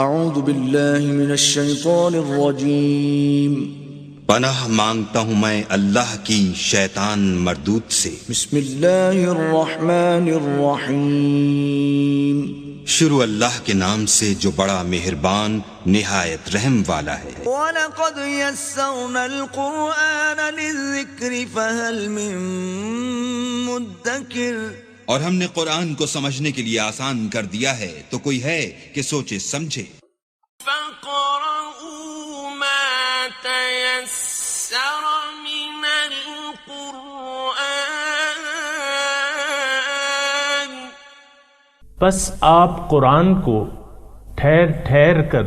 اعوذ باللہ من الشیطان الرجیم پناہ مانگتا ہوں میں اللہ کی شیطان مردود سے۔ بسم اللہ الرحمن الرحیم شروع اللہ کے نام سے جو بڑا مہربان نہایت رحم والا ہے۔ وَلَقَدْ يَسَّرْنَا الْقُرْآنَ لِلذِّكْرِ فَهَلْ مِن مُدَّكِرٍ، اور ہم نے قرآن کو سمجھنے کے لیے آسان کر دیا ہے تو کوئی ہے کہ سوچے سمجھے۔ فَقْرَؤُوا مَا تَيَسَّرَ مِنَ الْقُرْآنِ، پس آپ قرآن کو ٹھہر ٹھہر کر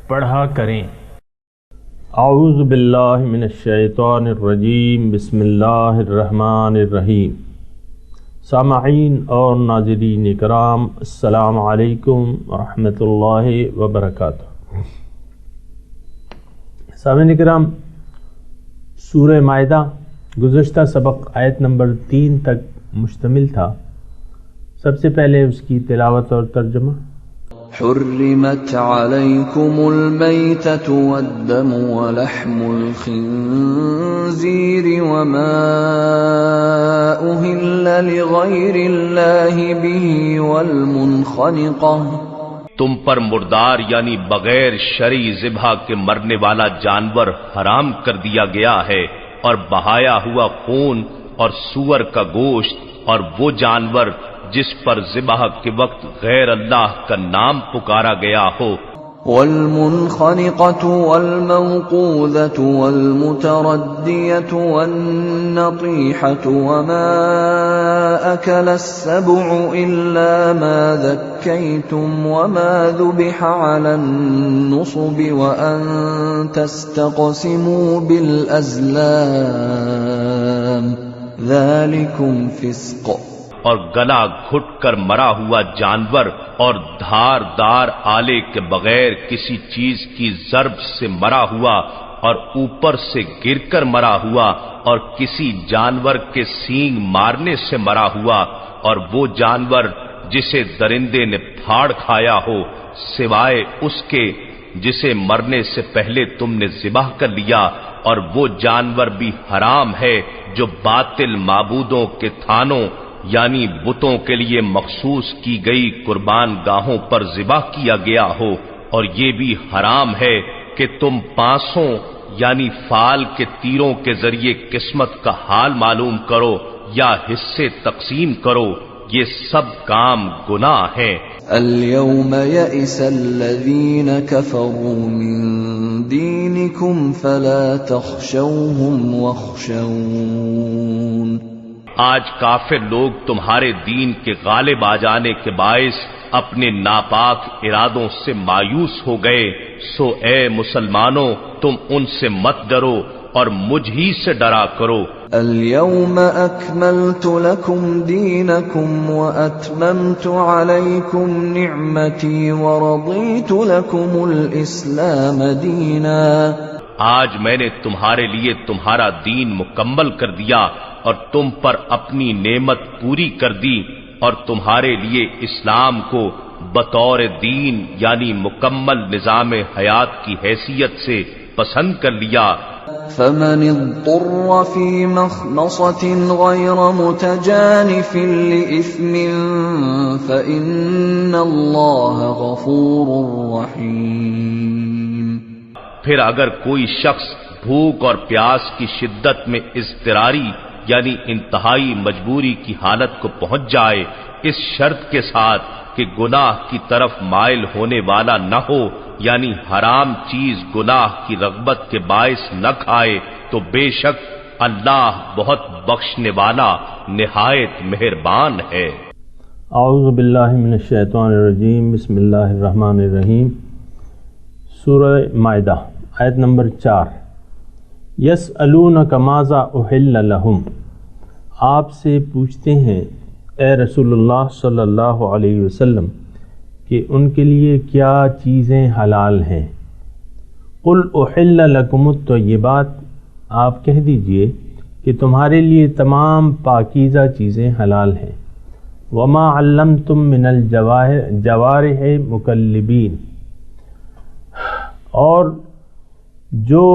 پڑھا کریں۔ اعوذ باللہ من الشیطان الرجیم، بسم اللہ الرحمن الرحیم۔ سامعین اور ناظرین کرام، السلام علیکم ورحمۃ اللہ وبرکاتہ۔ سامعین کرام، سورہ مائدہ گزشتہ سبق آیت نمبر 3 تک مشتمل تھا۔ سب سے پہلے اس کی تلاوت اور ترجمہ۔ حرمت علیکم المیتۃ والدم ولحم الخنزیر وما أهل لغیر اللہ به والمنخنقہ، تم پر مردار یعنی بغیر شرعی ذبح کے مرنے والا جانور حرام کر دیا گیا ہے، اور بہایا ہوا خون اور سور کا گوشت، اور وہ جانور جس پر ذبح کے وقت غیر اللہ کا نام پکارا گیا ہو، والمنخنقة والموقوذة والمتردية والنطيحة وما أكل السبع إلا ما ذكيتم وما ذبح على النصب وأن تستقسموا بالأزلام ذلكم فسق، اور گلا گھٹ کر مرا ہوا جانور اور دھار دار آلے کے بغیر کسی چیز کی ضرب سے مرا ہوا اور اوپر سے گر کر مرا ہوا اور کسی جانور کے سینگ مارنے سے مرا ہوا، اور وہ جانور جسے درندے نے پھاڑ کھایا ہو سوائے اس کے جسے مرنے سے پہلے تم نے ذبح کر لیا، اور وہ جانور بھی حرام ہے جو باطل معبودوں کے تھانوں یعنی بتوں کے لیے مخصوص کی گئی قربان گاہوں پر ذبح کیا گیا ہو، اور یہ بھی حرام ہے کہ تم پانسوں یعنی فال کے تیروں کے ذریعے قسمت کا حال معلوم کرو یا حصے تقسیم کرو، یہ سب کام گناہ ہیں۔ اليوم يئس الذين كفروا من دينكم فلا تخشوهم واخشون، آج کافر لوگ تمہارے دین کے غالب آ جانے کے باعث اپنے ناپاک ارادوں سے مایوس ہو گئے، سو اے مسلمانوں تم ان سے مت ڈرو اور مجھ ہی سے ڈرا کرو۔ اليوم اکملت لکم دینکم واتممت علیکم نعمتی ورضیت لکم الاسلام دینا، آج میں نے تمہارے لیے تمہارا دین مکمل کر دیا اور تم پر اپنی نعمت پوری کر دی، اور تمہارے لیے اسلام کو بطور دین یعنی مکمل نظام حیات کی حیثیت سے پسند کر لیا۔ فمن اضطر في مخمصة غير متجانف لإثم فإن الله غفور رحيم، پھر اگر کوئی شخص بھوک اور پیاس کی شدت میں اضطراری یعنی انتہائی مجبوری کی حالت کو پہنچ جائے، اس شرط کے ساتھ کہ گناہ کی طرف مائل ہونے والا نہ ہو یعنی حرام چیز گناہ کی رغبت کے باعث نہ کھائے، تو بے شک اللہ بہت بخشنے والا نہایت مہربان ہے۔ اعوذ باللہ من الشیطان الرجیم، بسم اللہ الرحمن الرحیم۔ سورہ مائدہ آیت نمبر 4۔ یسألونک ماذا احل لہم، آپ سے پوچھتے ہیں اے رسول اللہ صلی اللہ علیہ وسلم کہ ان کے لیے کیا چیزیں حلال ہیں۔ قل احل لکم الطیبات، آپ کہہ دیجئے کہ تمہارے لیے تمام پاکیزہ چیزیں حلال ہیں۔ وما علمتم من الجوارح مکلبین، اور جو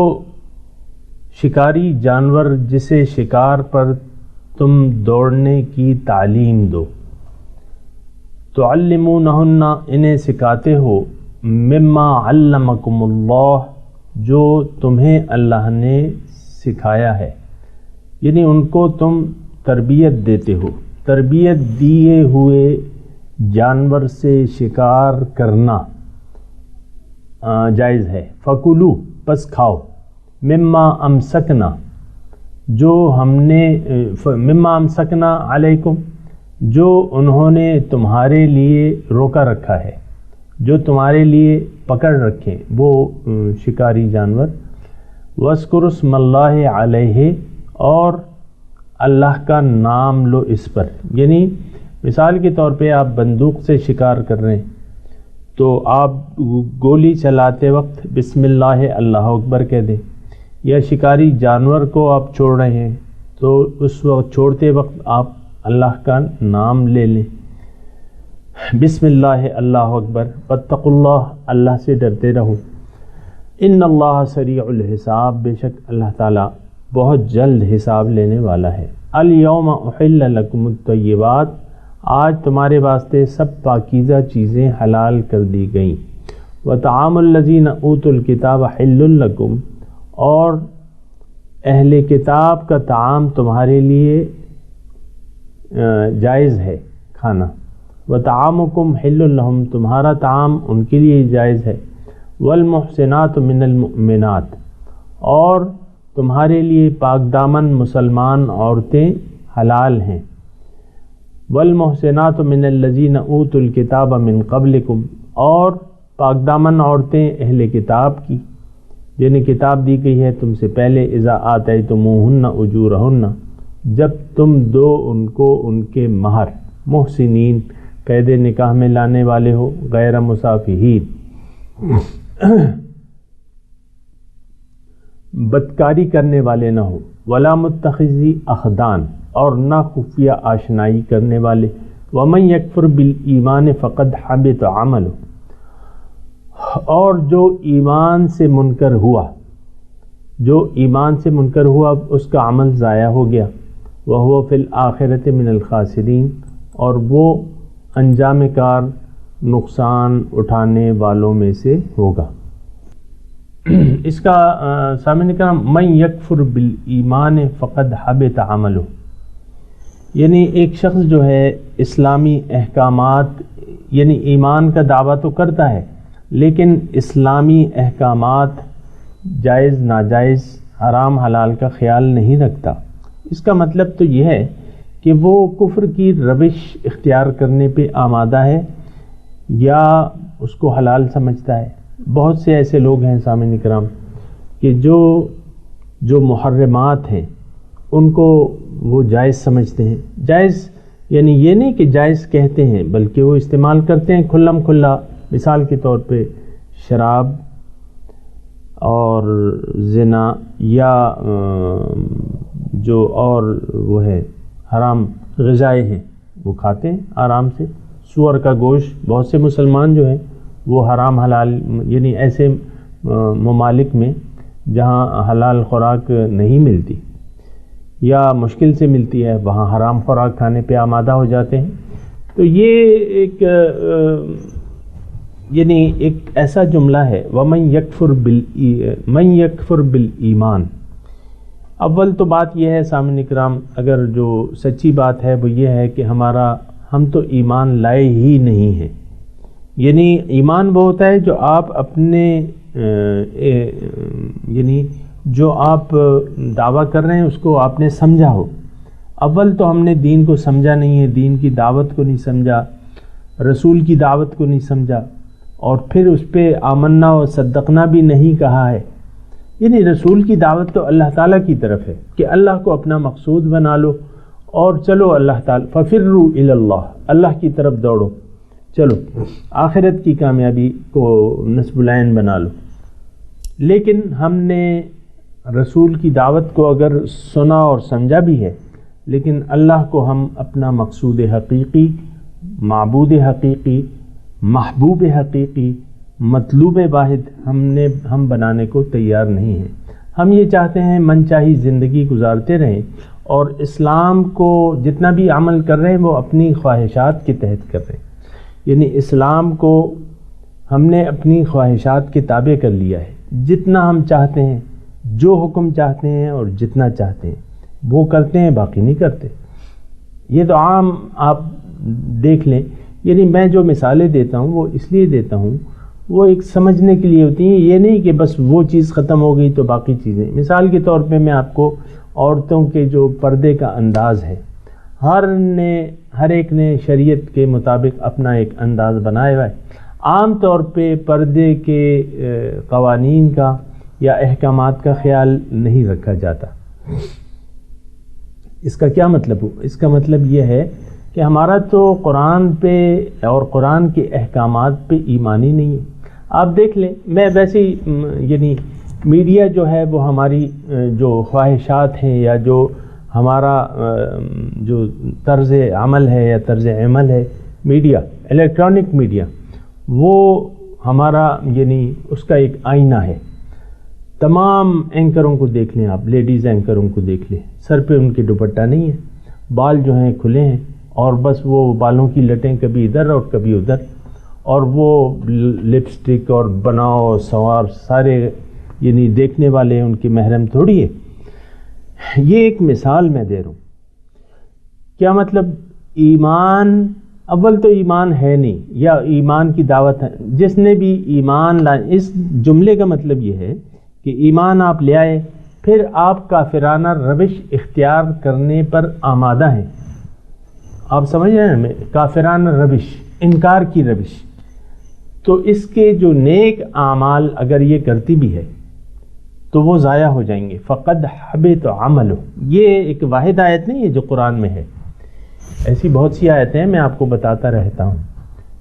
شکاری جانور جسے شکار پر تم دوڑنے کی تعلیم دو، تعلمونہن انہیں سکھاتے ہو، مما علمکم اللہ جو تمہیں اللہ نے سکھایا ہے، یعنی ان کو تم تربیت دیتے ہو۔ تربیت دیے ہوئے جانور سے شکار کرنا جائز ہے۔ فکلوا پس کھاؤ، مما امسکنا جو ہم نے، مما امسکنا علیکم جو انہوں نے تمہارے لیے روکا رکھا ہے، جو تمہارے لیے پکڑ رکھیں وہ شکاری جانور۔ وَاذْكُرُوا اسْمَ اللَّهِ عَلَيْهِ اور اللہ کا نام لو اس پر، یعنی مثال کے طور پہ آپ بندوق سے شکار کر رہے ہیں تو آپ گولی چلاتے وقت بسم اللہ اللہ اکبر کہہ دیں، یا شکاری جانور کو آپ چھوڑ رہے ہیں تو اس وقت چھوڑتے وقت آپ اللہ کا نام لے لیں، بسم اللہ اللہ اکبر۔ واتقوا اللہ اللہ سے ڈرتے رہو، ان اللہ سریع الحساب بے شک اللہ تعالیٰ بہت جلد حساب لینے والا ہے۔ الیوم احل لکم الطیبات آج تمہارے واسطے سب پاکیزہ چیزیں حلال کر دی گئیں۔ وطعام الذین اوتوا الکتاب حل لکم اور اہل کتاب کا طعام تمہارے لیے جائز ہے کھانا۔ وطعامکم حل لہم تمہارا طعام ان کے لیے جائز ہے۔ والمحسنات من المؤمنات اور تمہارے لیے پاک دامن مسلمان عورتیں حلال ہیں۔ والمحسنات من الذین اوتوا الکتاب من قبلکم اور پاک دامن عورتیں اہل کتاب کی جنہیں کتاب دی گئی ہے تم سے پہلے، اذا آتیتموہن اجورہن جب تم دو ان کو ان کے مہر، محسنین قید نکاح میں لانے والے ہو، غیر مسافحین بدکاری کرنے والے نہ ہو، ولا متخذی اخدان اور نہ خفیہ آشنائی کرنے والے۔ ومن یکفر بالایمان فقد حبط عملہ اور جو ایمان سے منکر ہوا، جو ایمان سے منکر ہوا اس کا عمل ضائع ہو گیا۔ وہو فی الآخرۃ من الخاسرین اور وہ انجام کار نقصان اٹھانے والوں میں سے ہوگا۔ اس کا سامنے کرام من یکفر بالایمان فقد حبط عملہ، یعنی ایک شخص جو ہے اسلامی احکامات یعنی ایمان کا دعویٰ تو کرتا ہے لیکن اسلامی احکامات جائز ناجائز حرام حلال کا خیال نہیں رکھتا، اس کا مطلب تو یہ ہے کہ وہ کفر کی روش اختیار کرنے پہ آمادہ ہے یا اس کو حلال سمجھتا ہے۔ بہت سے ایسے لوگ ہیں سامعین کرام کہ جو محرمات ہیں ان کو وہ جائز سمجھتے ہیں۔ جائز یعنی یہ نہیں کہ جائز کہتے ہیں بلکہ وہ استعمال کرتے ہیں کھلم کھلا۔ مثال کے طور پہ شراب اور زنا یا جو اور وہ ہے حرام غذائیں ہیں وہ کھاتے ہیں آرام سے۔ سور کا گوشت بہت سے مسلمان جو ہیں وہ حرام حلال یعنی ایسے ممالک میں جہاں حلال خوراک نہیں ملتی یا مشکل سے ملتی ہے وہاں حرام خوراک کھانے پہ آمادہ ہو جاتے ہیں۔ تو یہ ایک یعنی ایک ایسا جملہ ہے وَمَن يَكْفُرْ بِالْإِيمَانِ۔ اول تو بات یہ ہے سامعین کرام، اگر جو سچی بات ہے وہ یہ ہے کہ ہم تو ایمان لائے ہی نہیں ہیں، یعنی ایمان وہ ہوتا ہے جو آپ اپنے یعنی جو آپ دعویٰ کر رہے ہیں اس کو آپ نے سمجھا ہو۔ اول تو ہم نے دین کو سمجھا نہیں ہے، دین کی دعوت کو نہیں سمجھا، رسول کی دعوت کو نہیں سمجھا، اور پھر اس پہ آمنا و صدقنا بھی نہیں کہا ہے۔ یعنی رسول کی دعوت تو اللہ تعالیٰ کی طرف ہے کہ اللہ کو اپنا مقصود بنا لو اور چلو اللہ تعالیٰ ففروا الی اللہ، اللہ کی طرف دوڑو، چلو آخرت کی کامیابی کو نصب العین بنا لو۔ لیکن ہم نے رسول کی دعوت کو اگر سنا اور سمجھا بھی ہے لیکن اللہ کو ہم اپنا مقصود حقیقی، معبود حقیقی، محبوب حقیقی مطلوب واحد ہم بنانے کو تیار نہیں ہیں۔ ہم یہ چاہتے ہیں من چاہی زندگی گزارتے رہیں، اور اسلام کو جتنا بھی عمل کر رہے ہیں وہ اپنی خواہشات کے تحت کر رہے ہیں، یعنی اسلام کو ہم نے اپنی خواہشات کے تابع کر لیا ہے۔ جتنا ہم چاہتے ہیں، جو حکم چاہتے ہیں اور جتنا چاہتے ہیں وہ کرتے ہیں، باقی نہیں کرتے۔ یہ تو عام آپ دیکھ لیں، یعنی میں جو مثالیں دیتا ہوں وہ اس لیے دیتا ہوں، وہ ایک سمجھنے کے لیے ہوتی ہیں، یہ نہیں کہ بس وہ چیز ختم ہو گئی تو باقی چیزیں۔ مثال کے طور پہ میں آپ کو عورتوں کے جو پردے کا انداز ہے، ہر ایک نے شریعت کے مطابق اپنا ایک انداز بنایا ہوا ہے۔ عام طور پہ پردے کے قوانین کا یا احکامات کا خیال نہیں رکھا جاتا۔ اس کا کیا مطلب ہو؟ اس کا مطلب یہ ہے کہ ہمارا تو قرآن پہ اور قرآن کے احکامات پہ ایمان ہی نہیں ہے۔ آپ دیکھ لیں، میں ویسے ہی یعنی میڈیا جو ہے وہ ہماری جو خواہشات ہیں یا جو ہمارا جو طرز عمل ہے یا طرز عمل ہے، میڈیا، الیکٹرانک میڈیا، وہ ہمارا یعنی اس کا ایک آئینہ ہے۔ تمام اینکروں کو دیکھ لیں آپ، لیڈیز اینکروں کو دیکھ لیں، سر پہ ان کے دوپٹہ نہیں ہے، بال جو ہیں کھلے ہیں، اور بس وہ بالوں کی لٹیں کبھی ادھر اور کبھی ادھر، اور وہ لپسٹک اور بناؤ سوار سارے یعنی دیکھنے والے ان کے محرم تھوڑی ہے۔ یہ ایک مثال میں دے رہا ہوں۔ کیا مطلب؟ ایمان، اول تو ایمان ہے نہیں، یا ایمان کی دعوت ہے۔ جس نے بھی ایمان لائے، اس جملے کا مطلب یہ ہے کہ ایمان آپ لے آئے، پھر آپ کافرانہ روش اختیار کرنے پر آمادہ ہیں۔ آپ سمجھ رہے ہیں؟ کافرانہ روش، انکار کی روش، تو اس کے جو نیک اعمال اگر یہ کرتی بھی ہے تو وہ ضائع ہو جائیں گے۔ فقد حبط عملہ، یہ ایک واحد آیت نہیں ہے جو قرآن میں ہے، ایسی بہت سی آیتیں ہیں، میں آپ کو بتاتا رہتا ہوں۔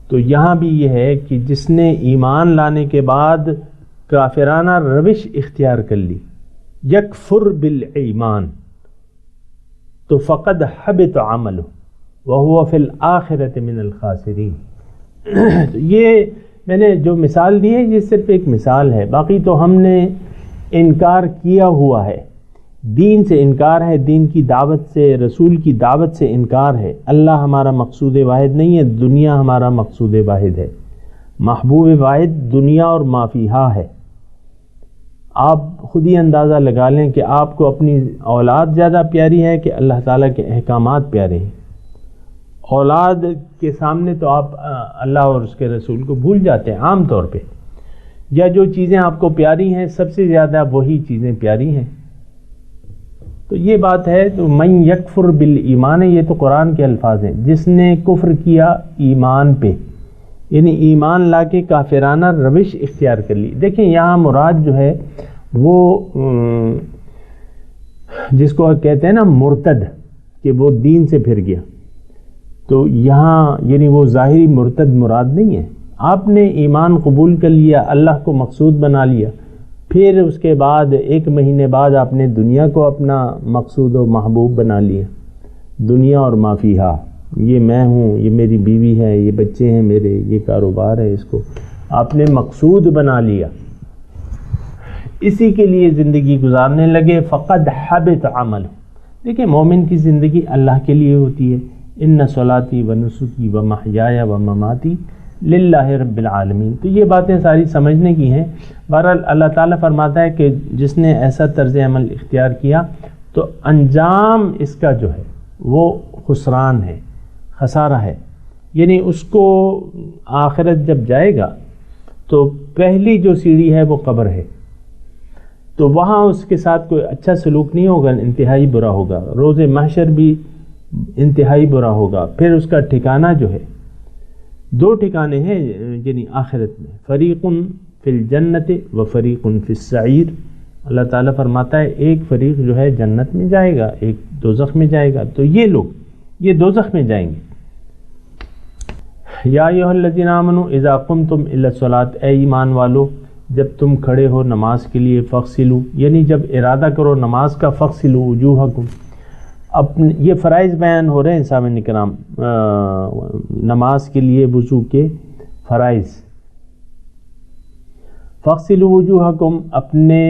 تو یہاں بھی یہ ہے کہ جس نے ایمان لانے کے بعد کافرانہ روش اختیار کر لی، یکفر بالایمان، تو فقد حبط عملہ وہو فی الآخرۃ من الخاسرین۔ تو یہ میں نے جو مثال دی ہے یہ صرف ایک مثال ہے، باقی تو ہم نے انکار کیا ہوا ہے، دین سے انکار ہے، دین کی دعوت سے، رسول کی دعوت سے انکار ہے۔ اللہ ہمارا مقصود واحد نہیں ہے، دنیا ہمارا مقصود واحد ہے، محبوب واحد دنیا اور ما فیہا ہے۔ آپ خود ہی اندازہ لگا لیں کہ آپ کو اپنی اولاد زیادہ پیاری ہے کہ اللہ تعالیٰ کے احکامات پیارے ہیں۔ اولاد کے سامنے تو آپ اللہ اور اس کے رسول کو بھول جاتے ہیں عام طور پہ، یا جو چیزیں آپ کو پیاری ہیں سب سے زیادہ وہی چیزیں پیاری ہیں۔ تو یہ بات ہے۔ تو من یکفر بالایمان، یہ تو قرآن کے الفاظ ہیں، جس نے کفر کیا ایمان پہ، یعنی ایمان لا کے کافرانہ روش اختیار کر لی۔ دیکھیں یہاں مراد جو ہے وہ جس کو کہتے ہیں نا مرتد، کہ وہ دین سے پھر گیا، تو یہاں یعنی وہ ظاہری مرتد مراد نہیں ہے۔ آپ نے ایمان قبول کر لیا، اللہ کو مقصود بنا لیا، پھر اس کے بعد ایک مہینے بعد آپ نے دنیا کو اپنا مقصود و محبوب بنا لیا، دنیا اور ما فیہا، یہ میں ہوں، یہ میری بیوی ہے، یہ بچے ہیں میرے، یہ کاروبار ہے، اس کو آپ نے مقصود بنا لیا، اسی کے لیے زندگی گزارنے لگے۔ فقد حبط عمل۔ دیکھیں مومن کی زندگی اللہ کے لیے ہوتی ہے، ان صلاتی و نسکی و محیایا و مماتی للہ رب العالمین۔ تو یہ باتیں ساری سمجھنے کی ہیں۔ بہرحال اللہ تعالیٰ فرماتا ہے کہ جس نے ایسا طرز عمل اختیار کیا تو انجام اس کا جو ہے وہ خسران ہے، خسارہ ہے، یعنی اس کو آخرت جب جائے گا تو پہلی جو سیڑھی ہے وہ قبر ہے، تو وہاں اس کے ساتھ کوئی اچھا سلوک نہیں ہوگا، انتہائی برا ہوگا۔ روز محشر بھی انتہائی برا ہوگا۔ پھر اس کا ٹھکانہ جو ہے، دو ٹھکانے ہیں یعنی آخرت میں، فریق فی الجنت و فریق فی السعیر۔ اللہ تعالیٰ فرماتا ہے ایک فریق جو ہے جنت میں جائے گا، ایک دوزخ میں جائے گا، تو یہ لوگ یہ دوزخ میں جائیں گے۔ یا ایھا الذین آمنوا اذا قمتم الی الصلاۃ، اے ایمان والو جب تم کھڑے ہو نماز کے لیے، فاغسلوا، یعنی جب ارادہ کرو نماز کا، فاغسلوا وجوہکم، اپنے یہ فرائض بیان ہو رہے ہیں سامعین کرام، نماز کے لیے وضو کے فرائض، فاغسلوا وجوہکم اپنے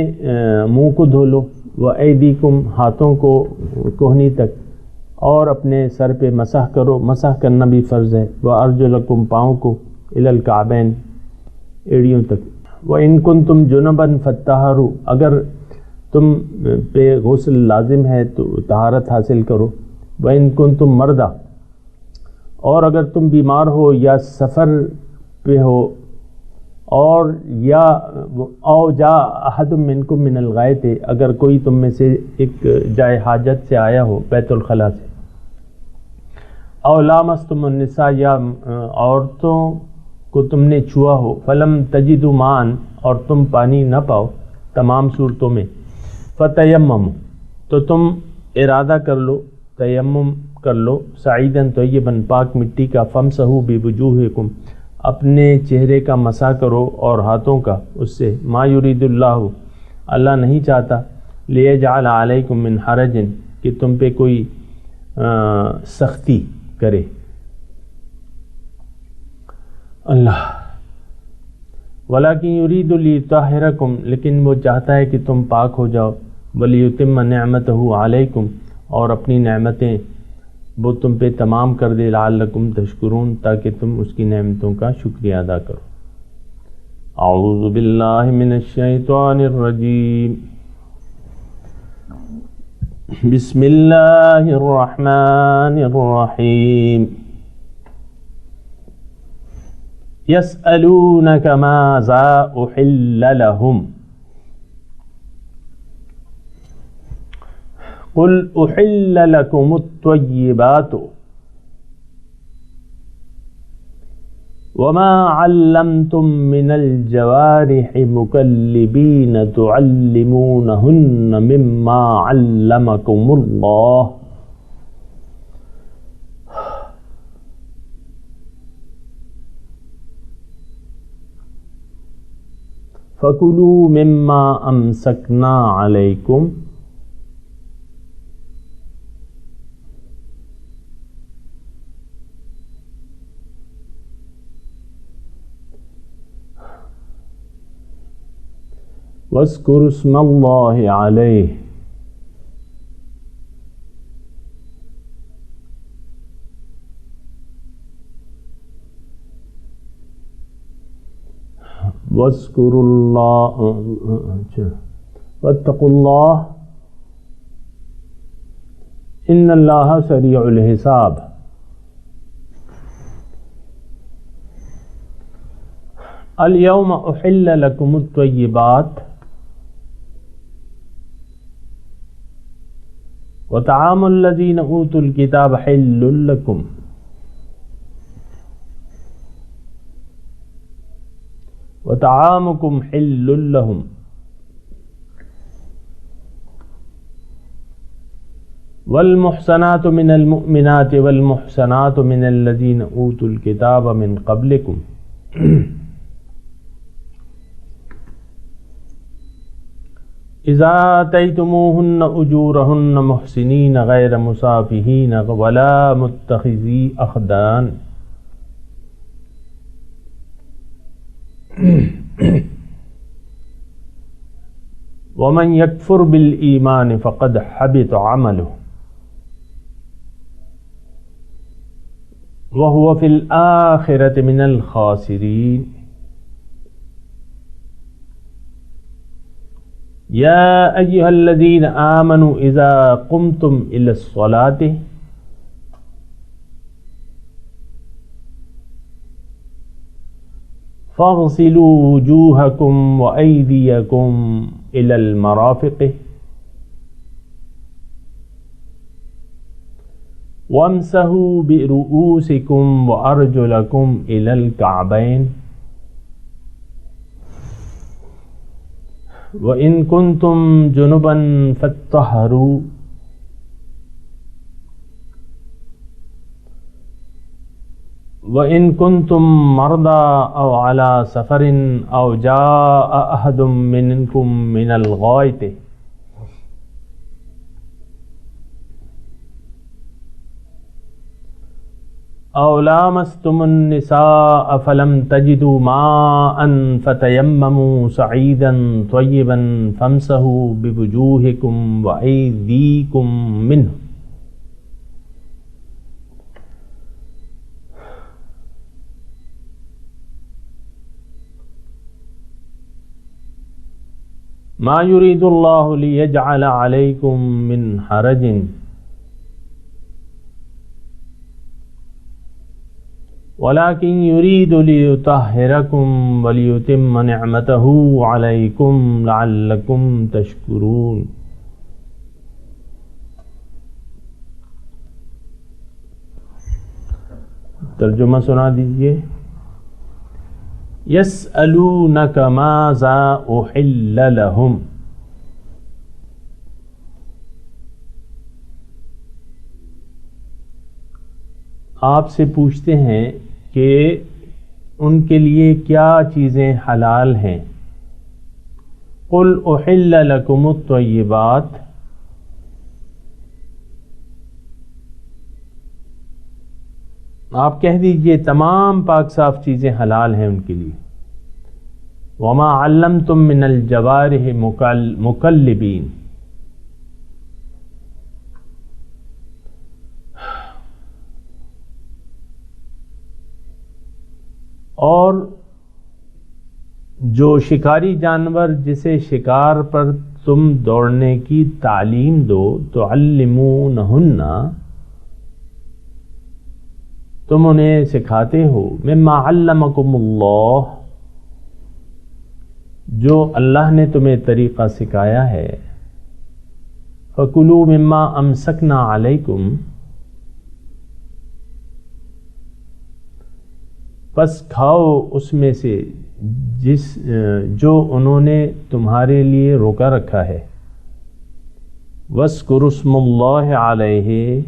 منہ کو دھو لو، وایدیکم ہاتھوں کو کوہنی تک، اور اپنے سر پہ مسح کرو، مسح کرنا بھی فرض ہے، وارجلکم پاؤں کو الی الکعبین ایڑیوں تک، وان کنتم جنبا فطہروا اگر تم پہ غسل لازم ہے تو طہارت حاصل کرو، وان کنتم مردہ اور اگر تم بیمار ہو یا سفر پہ ہو، اور یا او جا احد منکم من الغائط اگر کوئی تم میں سے ایک جائے حاجت سے آیا ہو بیت الخلاء سے، او لامستم النساء یا عورتوں کو تم نے چھوا ہو، فلم تجدوا ماء اور تم پانی نہ پاؤ تمام صورتوں میں، فتیمم تو تم ارادہ کر لو، تیمم کر لو، سعیداً طیباً پاک مٹی کا، فامسحوا بوجوہکم اپنے چہرے کا مسح کرو اور ہاتھوں کا اس سے، ما یرید اللہ اللہ نہیں چاہتا، لیجعل علیکم من حرج کہ تم پہ کوئی سختی کرے اللہ، ولیکن یرید لیطہرکم لیکن وہ چاہتا ہے کہ تم پاک ہو جاؤ، ولیتم نعمتہ علیکم اور اپنی نعمتیں وہ تم پہ تمام کر دے، لعلکم تشکرون تاکہ تم اس کی نعمتوں کا شکریہ ادا کرو۔ اعوذ باللہ من الشیطان الرجیم، بسم اللہ الرحمن الرحیم، یسألونک ماذا احل لہم قل احل لکم الطیبات وما علمتم من الجوارح مکلبین تعلمونہن مما علمکم اللہ فکلوا مما امسکنا علیکم واذکروا اسم اللہ علیہ واذکروا اللہ واتقوا اللہ ان اللہ سریع الحساب۔ اليوم احل لکم الطیبات وطعام الذین اوتوا الکتاب حل لکم وطعامکم حل لہم والمحصنات من المؤمنات والمحصنات من الذین اوتوا الکتاب من قبلکم اذا آتیتموہن اجورہن محسنین غیر مسافحین ولا متخذی اخدان ومن یکفر بالایمان فقد حبط عملہ وهو فی الآخرة من الخاسرین۔ یا ایہا الذین آمنوا اذا قمتم الی الصلاة فاغسلوا وجوہکم وایدیکم الی المرافق وامسحوا برؤوسکم وارجلکم الی الکعبین وَإِن كُنتُم جُنُبًا فَاطَّهِرُوا وَإِن كُنتُم مَّرْضَىٰ أَوْ عَلَىٰ سَفَرٍ أَوْ جَاءَ أَحَدٌ مِّنكُم مِّنَ الْغَائِطِ أو لامستم النساء فلم تجدوا ماء فتيمموا صعيدا طيبا فامسحوا بوجوهكم وأيديكم منه ما يريد الله ليجعل عليكم من حرج ولكن يريد ليطهركم وليتم نعمته عليكم لعلكم تشكرون. ترجمہ سنا دیجئے. یسألونک ماذا احل لہم، آپ سے پوچھتے ہیں کہ ان کے لیے کیا چیزیں حلال ہیں. قل احل لکم الطیبات، آپ کہہ دیجئے تمام پاک صاف چیزیں حلال ہیں ان کے لیے. وما علمتم من الجوارح مکلبین، اور جو شکاری جانور جسے شکار پر تم دوڑنے کی تعلیم دو، تعلمونہن، تم انہیں سکھاتے ہو، مما علمکم اللہ، جو اللہ نے تمہیں طریقہ سکھایا ہے. فکلوا مما امسکنا علیکم، پس کھاؤ اس میں سے جو انہوں نے تمہارے لیے روکا رکھا ہے. واذکروا اسم اللہ علیہ،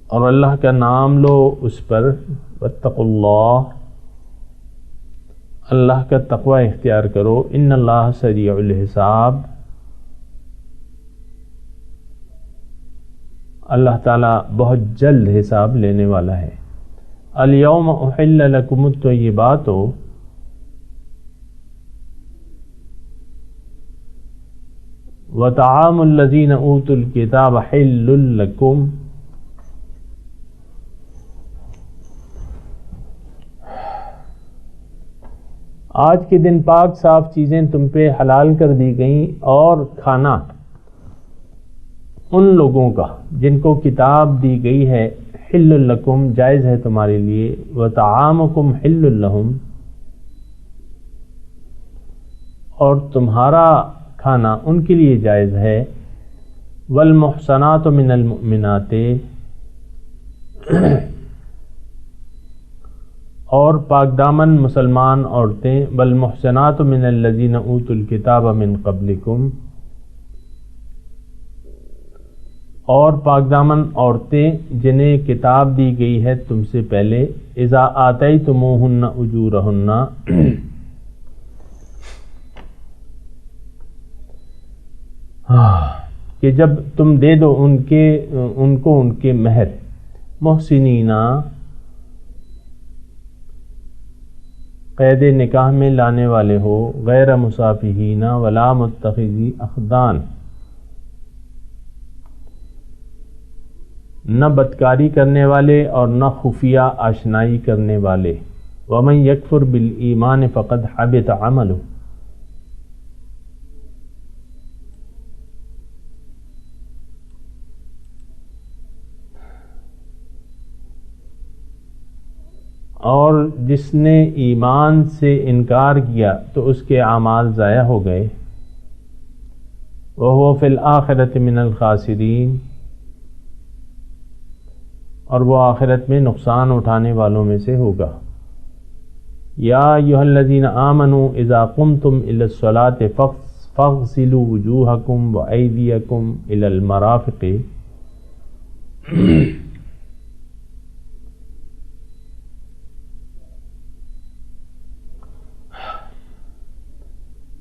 اور اللہ کا نام لو اس پر. واتقوا اللہ، اللہ کا تقوی اختیار کرو. ان اللہ سریع الحساب، اللہ تعالیٰ بہت جلد حساب لینے والا ہے. الیوم احل لکم الطیبات، وطعام الذین اوتوا الکتاب حل لکم، آج کے دن پاک صاف چیزیں تم پہ حلال کر دی گئیں، اور کھانا ان لوگوں کا جن کو کتاب دی گئی ہے حل لکم، جائز ہے تمہارے لیے. وطعامکم حل لہم، اور تمہارا کھانا ان کے لیے جائز ہے. والمحصنات من المؤمنات، اور پاک دامن مسلمان عورتیں. والمحصنات من الذین اوتوا الکتاب من قبلکم، اور پاک دامن عورتیں جنہیں کتاب دی گئی ہے تم سے پہلے. اذا آتیتموہن اجورہن، کہ جب تم دے دو ان کو ان کے مہر. محسنینا، قید نکاح میں لانے والے ہو. غیر مصافحین ولا متخذی اخدان، نہ بدکاری کرنے والے اور نہ خفیہ آشنائی کرنے والے. ومن یکفر بالایمان فقد حبط عملہ، اور جس نے ایمان سے انکار کیا تو اس کے اعمال ضائع ہو گئے. وَهُوَ فِي الْآخِرَةِ مِنَ الْخَاسِرِينَ، اور وہ آخرت میں نقصان اٹھانے والوں میں سے ہوگا. یا ایھا الذین آمنوا اذا قمتم الی الصلاۃ فاغسلوا وجوہکم وایدیکم الی المرافق.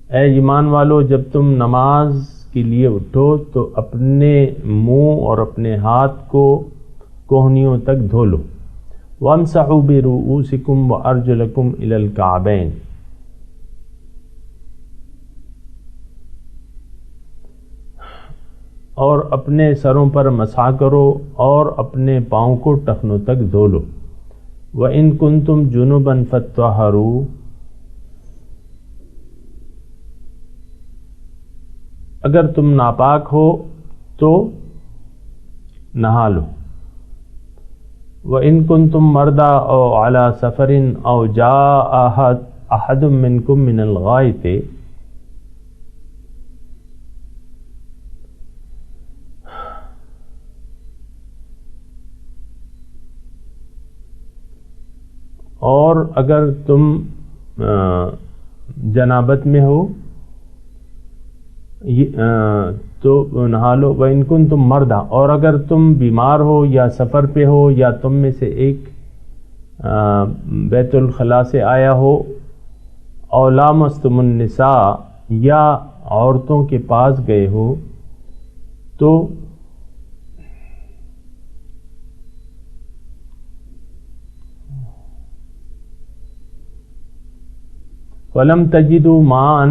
اے ایمان والو، جب تم نماز کے لیے اٹھو تو اپنے منہ اور اپنے ہاتھ کو کوہنیوں تک دھو لو. وامسحوا برؤوسکم وارجلکم الی الکعبین. اور اپنے سروں پر مسح کرو اور اپنے پاؤں کو ٹخنوں تک دھو لو. وَإِن كُنتُمْ جُنُبًا فَاطَّهَّرُوا. اگر تم ناپاک ہو تو نہا لو. وَإِن كُنتُمْ مَرْضَىٰ أَوْ عَلَىٰ سَفَرٍ أَوْ جَاءَ أَحَدٌ مِّنكُم مِّنَ الْغَائِطِ. اور اگر تم جنابت میں ہو تو نہا لو. وَإِن كُنتُم مَرْضَىٰ. اور اگر تم بیمار ہو یا سفر پہ ہو یا تم میں سے ایک بیت الخلاء سے آیا ہو. أَوْ لَامَسْتُمُ النِّسَاءَ. یا عورتوں کے پاس گئے ہو تو وَلَمْ تَجِدُوا مَاءً.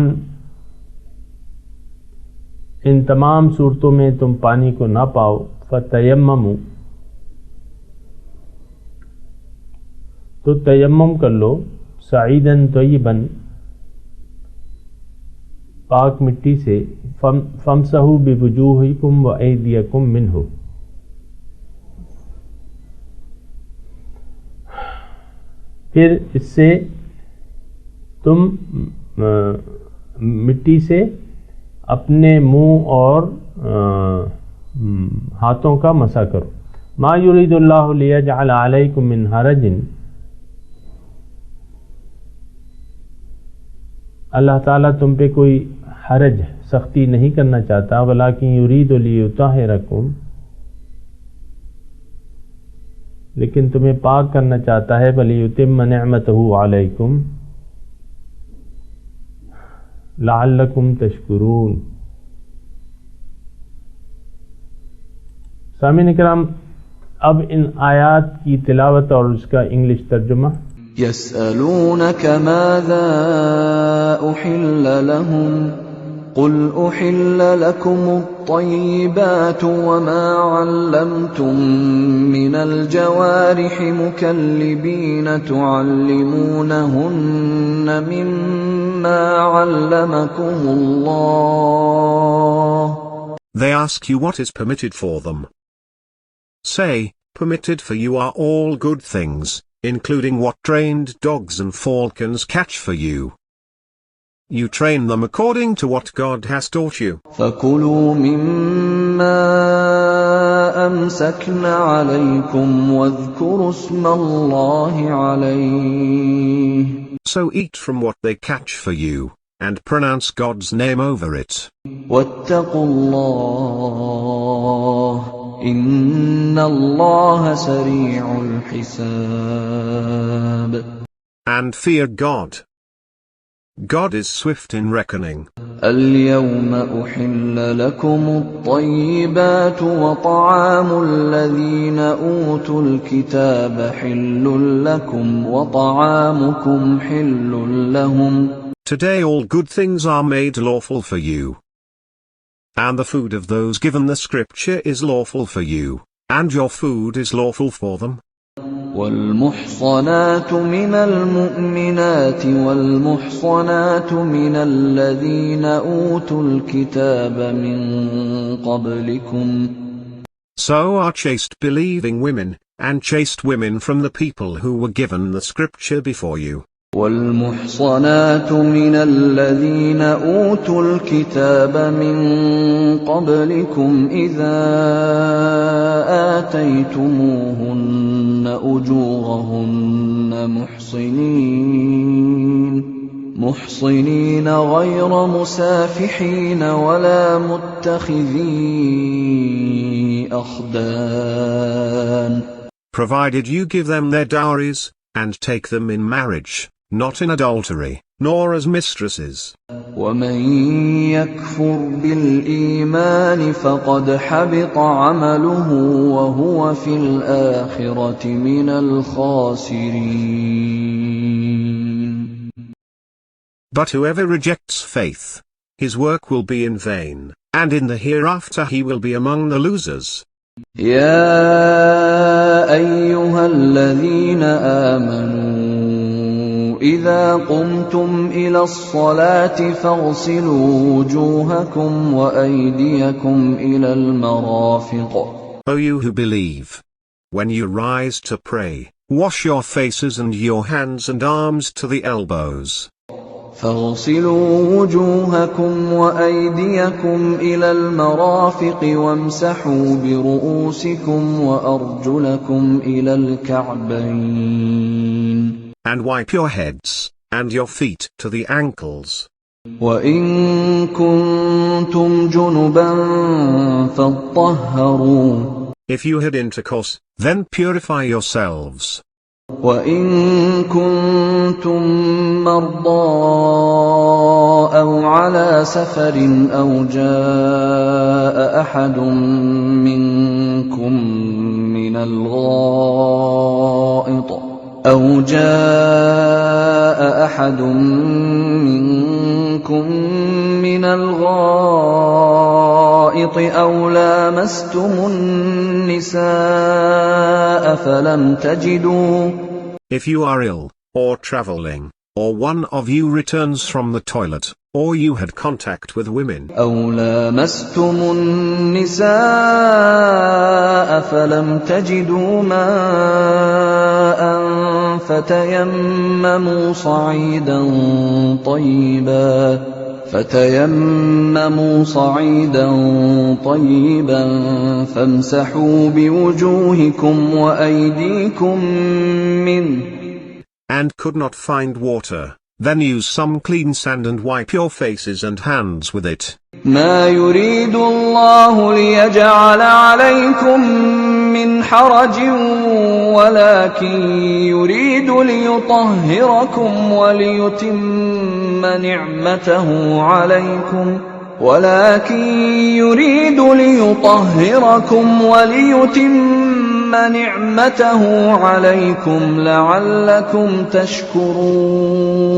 ان تمام صورتوں میں تم پانی کو نہ پاؤ. فَتَيَمَّمُوا. تو تیمم کر لو. صعیداً طیباً. پاک مٹی سے. فَامْسَحُوا بِوُجُوهِكُمْ وَأَيْدِيَكُمْ مِنْهُ. پھر اس سے تم مٹی سے اپنے منہ اور ہاتھوں کا مسح کرو. ما یرید اللہ لیجعل علیکم من حرج. اللہ تعالیٰ تم پہ کوئی حرج سختی نہیں کرنا چاہتا. ولکن یرید لیطہرکم. لیکن تمہیں پاک کرنا چاہتا ہے. ولیتم نعمتہ علیکم لعلکم تشکرون. سامعین کرام، اب ان آیات کی تلاوت اور اس کا انگلش ترجمہ. يسألونك ماذا أحل لهم قل أحل لكم الطيبات وما علمتم من الجوارح مكلبين تعلمونهن مما علمكم الله. They ask you what is permitted for them. Say, permitted for you are all good things, including what trained dogs and falcons catch for you. You train them according to what God has taught you. فَكُلُوا مِمَّا أَمْسَكْنَ عَلَيْكُمْ وَاذْكُرُوا اسْمَ اللَّهِ عَلَيْهِ. So eat from what they catch for you, and pronounce God's name over it. وَاتَّقُوا اللَّهَ إِنَّ اللَّهَ سَرِيعُ الْحِسَابِ. And fear God. God is swift in reckoning. اليوم أحل لكم الطيبات وطعام الذين أوتوا الكتاب حل لكم وطعامكم حل لهم. Today all good things are made lawful for you. And the food of those given the scripture is lawful for you, and your food is lawful for them. والمحصنات من المؤمنات والمحصنات من الذين أوتوا الكتاب من قبلكم. So are chaste believing women, and chaste women from the people who were given the scripture before you. والمحصنات من الذين أوتوا الكتاب من قبلكم إذا آتيتموهن أجورهن محصنين غير مسافحين ولا متخذي أخدان. Provided you give them their dowries, and take them in marriage, not in adultery. nor as mistresses. ومن يكفر بالإيمان فقد حبط عمله وهو في الآخرة من الخاسرين. But whoever rejects faith, his work will be in vain, and in the hereafter he will be among the losers. يا أيها الذين آمنوا إذا قمتم إلى الصلاة فاغسلوا وجوهكم وأيديكم إلى المرافق. O you who believe, when you rise to pray, wash your faces and your hands and arms to the elbows. فاغسلوا وجوهكم وأيديكم إلى المرافق وامسحوا برؤوسكم وأرجلكم إلى الكعبين. And wipe your heads, and your feet to the ankles. وإن كنتم جنبا فاطهروا. If you had intercourse, then purify yourselves. وإن كنتم مرضى أو على سفر أو جاء أحد منكم من الغائط أو لامستم النساء film تجدوا. If you are ill, or traveling, or one of you returns from the toilet, or you had contact with women, أو لامستم النساء فلم تجدوا ماء فتيمموا صعيدا طيبا فامسحوا بوجوهكم وأيديكم منه. and could not find water, then use some clean sand and wipe your faces and hands with it. ما يريد الله ليجعل عليكم من حرج ولكن يريد ليطهركم وليتم نعمته عليكم لعلكم تشكرون.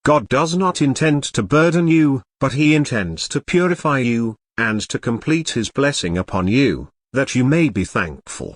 God does not intend to burden you, but He intends to purify you, and to complete His blessing upon you, that you may be thankful.